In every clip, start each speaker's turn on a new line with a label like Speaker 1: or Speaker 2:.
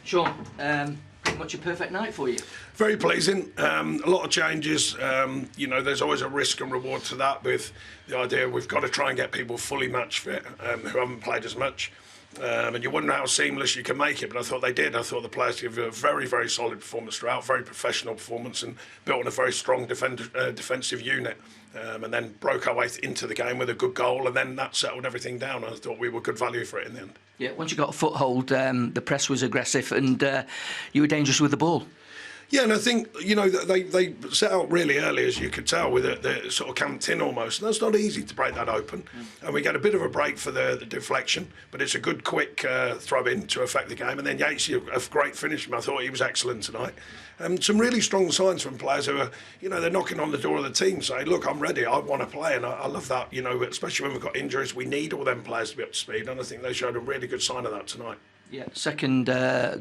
Speaker 1: Sean, pretty much a perfect night for you.
Speaker 2: Very pleasing. A lot of changes. You know, there's always a risk and reward to that with the idea we've got to try and get people fully match fit who haven't played as much. And you wonder how seamless you can make it, but I thought they did. I thought the players gave a very, very solid performance throughout, very professional performance, and built on a very strong defensive unit. And then broke our way into the game with a good goal, and then that settled everything down. I thought we were good value for it in the end.
Speaker 1: Yeah, once you got a foothold, the press was aggressive, and you were dangerous with the ball.
Speaker 2: Yeah, and I think, you know, they set out really early, as you could tell, with the sort of camped in almost. And that's not easy to break that open. And we get a bit of a break for the deflection, but it's a good, quick throw in to affect the game. And then Yates, a great finish. I thought he was excellent tonight. Some really strong signs from players who are, you know, they're knocking on the door of the team saying, look, I'm ready, I want to play. And I love that, you know, especially when we've got injuries, we need all them players to be up to speed. And I think they showed a really good sign of that tonight.
Speaker 1: Yeah, second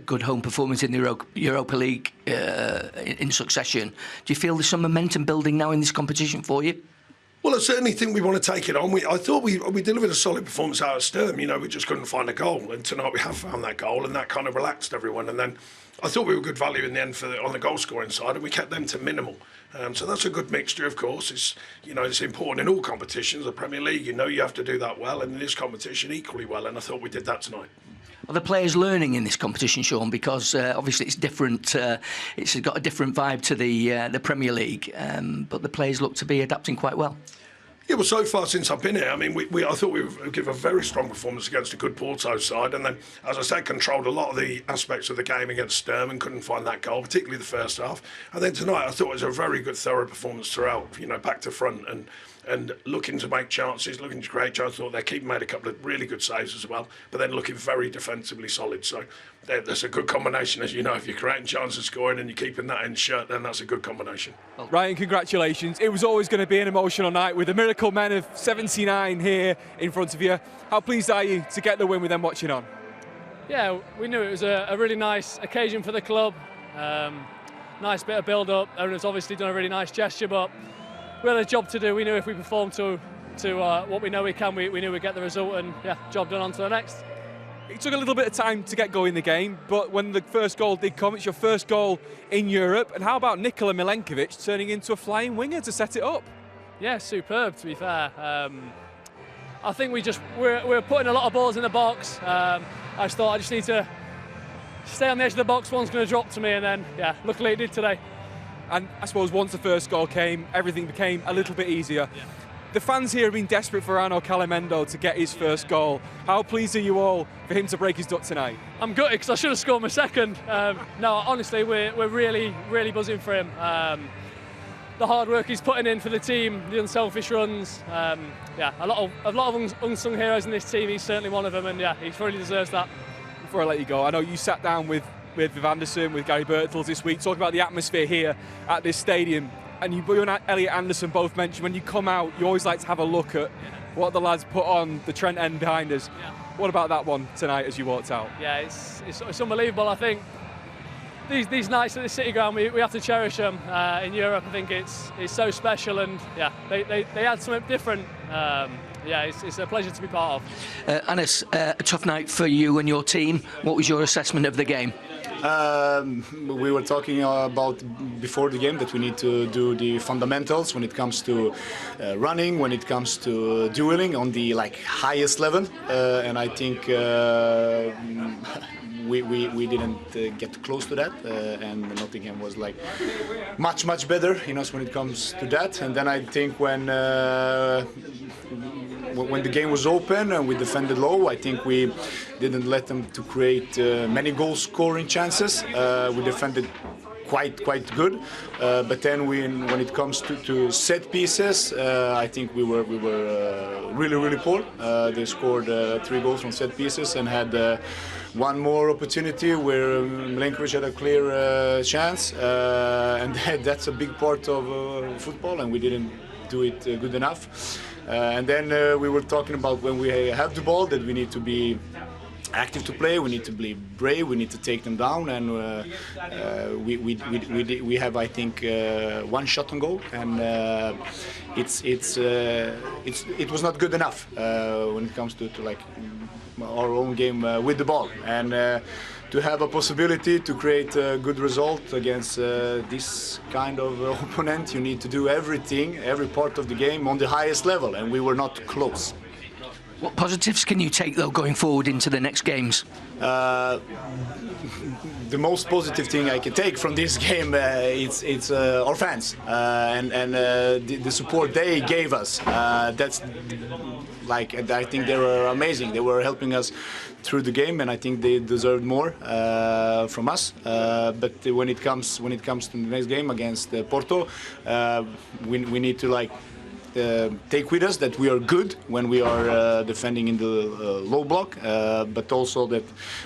Speaker 1: good home performance in the Europa League in succession. Do you feel there's some momentum building now in this competition for you?
Speaker 2: Well, I certainly think we want to take it on. I thought we delivered a solid performance out of Sturm. You know, we just couldn't find a goal, and tonight we have found that goal, and that kind of relaxed everyone. And then I thought we were good value in the end on the goal scoring side, and we kept them to minimal. So that's a good mixture, of course. It's, you know, it's important in all competitions. The Premier League, you know, you have to do that well, and in this competition equally well. And I thought we did that tonight.
Speaker 1: Are the players learning in this competition, Sean? Because obviously it's different. It's got a different vibe to the Premier League, but the players look to be adapting quite well.
Speaker 2: Yeah, well, so far since I've been here, I mean, I thought we would give a very strong performance against a good Porto side, and then, as I said, controlled a lot of the aspects of the game against Sturm and couldn't find that goal, particularly the first half. And then tonight, I thought it was a very good, thorough performance throughout. You know, back to front and looking to make chances, looking to create chances. I thought their keeper made a couple of really good saves as well, but then looking very defensively solid. So that's a good combination, as you know. If you're creating chances, scoring, and you're keeping that in shirt, then that's a good combination.
Speaker 3: Ryan, congratulations. It was always going to be an emotional night with the Miracle Men of 79 here in front of you. How pleased are you to get the win with them watching on?
Speaker 4: Yeah, we knew it was a really nice occasion for the club. Nice bit of build-up. Everyone's obviously done a really nice gesture, but we had a job to do. We knew if we performed to what we know we can, we knew we'd get the result, and yeah, job done, on to the next.
Speaker 3: It took a little bit of time to get going the game, but when the first goal did come, it's your first goal in Europe. And how about Nikola Milenkovic turning into a flying winger to set it up?
Speaker 4: Yeah, superb, to be fair. I think we're putting a lot of balls in the box. I just thought I just need to stay on the edge of the box. One's going to drop to me, and then, yeah, luckily it did today.
Speaker 3: And I suppose once the first goal came, everything became a little bit easier. Yeah. The fans here have been desperate for Arno Calamendo to get his first goal. How pleased are you all for him to break his duck tonight?
Speaker 4: I'm gutted because I should have scored my second. No, honestly, we're really, really buzzing for him. The hard work he's putting in for the team, the unselfish runs. Yeah, a lot of unsung heroes in this team. He's certainly one of them, and yeah, he really deserves that.
Speaker 3: Before I let you go, I know you sat down with Viv Anderson, with Gary Birtles this week, talking about the atmosphere here at this stadium. And you and Elliot Anderson both mentioned when you come out, you always like to have a look at what the lads put on the Trent end behind us. Yeah. What about that one tonight as you walked out?
Speaker 4: Yeah, it's unbelievable. I think these nights at the City Ground, we have to cherish them. In Europe, I think it's so special, and yeah, they add something different. Yeah, it's a pleasure to be part of.
Speaker 1: Anis, a tough night for you and your team. What was your assessment of the game?
Speaker 5: We were talking about before the game that we need to do the fundamentals when it comes to running, when it comes to dueling on the highest level, and I think we didn't get close to that, and Nottingham was much better, when it comes to that. And then I think when the game was open and we defended low, I think we didn't let them to create many goal-scoring chances. We defended quite good, but then when it comes to set pieces, I think we were really poor. They scored 3 goals from set pieces and had one more opportunity where Milenkovic had a clear chance, and that's a big part of football, and we didn't do it good enough. And then we were talking about when we have the ball that we need to be active to play, we need to be brave, we need to take them down, and we have, I think, 1 shot on goal, and it was not good enough when it comes to our own game with the ball. And to have a possibility to create a good result against this kind of opponent, you need to do everything, every part of the game on the highest level, and we were not close.
Speaker 1: What positives can you take, though, going forward into the next games?
Speaker 5: The most positive thing I can take from this game it's our fans and the support they gave us. That's like, I think they were amazing. They were helping us through the game, and I think they deserved more from us. But when it comes to the next game against Porto, we need to take with us that we are good when we are defending in the low block, but also that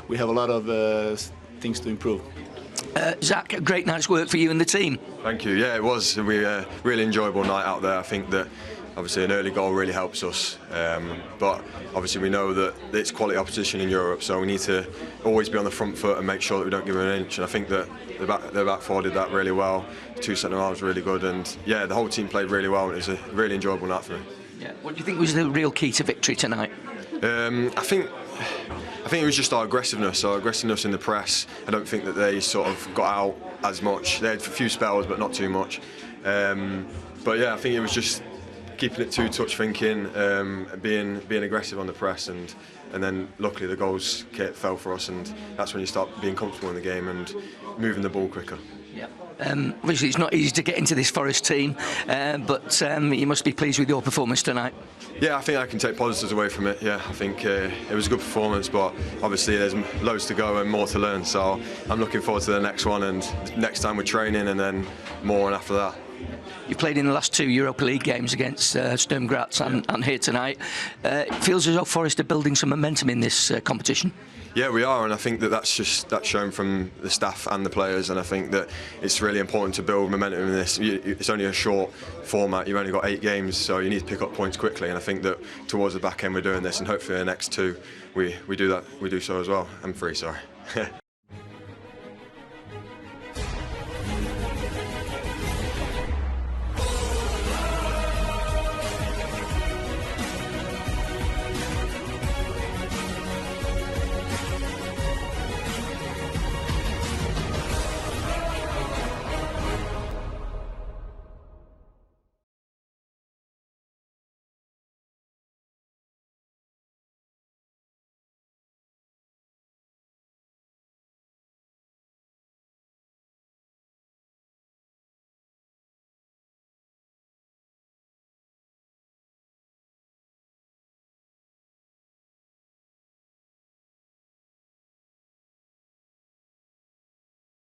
Speaker 5: we have a lot of things to improve.
Speaker 1: Zach, a great night's work for you and the team.
Speaker 6: Thank you. Yeah, it was. We really enjoyable night out there. I think that obviously an early goal really helps us, but obviously we know that it's quality opposition in Europe, so we need to always be on the front foot and make sure that we don't give them an inch. And I think that the back four did that really well. The two centre halves really good, and yeah, the whole team played really well. And it was a really enjoyable night for me.
Speaker 1: Yeah. What do you think was the real key to victory tonight?
Speaker 6: I think it was just our aggressiveness in the press. I don't think that they sort of got out as much. They had a few spells, but not too much. But yeah, I think it was just keeping it two-touch thinking, being aggressive on the press, and then luckily the goals fell for us, and that's when you start being comfortable in the game and moving the ball quicker.
Speaker 1: Yeah. Obviously it's not easy to get into this Forest team, but you must be pleased with your performance tonight.
Speaker 6: Yeah, I think I can take positives away from it. Yeah, I think it was a good performance, but obviously there's loads to go and more to learn, so I'm looking forward to the next one, and next time we're training, and then more and after that.
Speaker 1: You've played in the last two Europa League games against Sturm Graz and here tonight. It feels as though Forest are building some momentum in this competition.
Speaker 6: Yeah, we are, and I think that's shown from the staff and the players, and I think that it's really important to build momentum in this. It's only a short format, you've only got 8 games, so you need to pick up points quickly, and I think that towards the back end we're doing this, and hopefully the next 2 we do so as well. I'm free, sorry.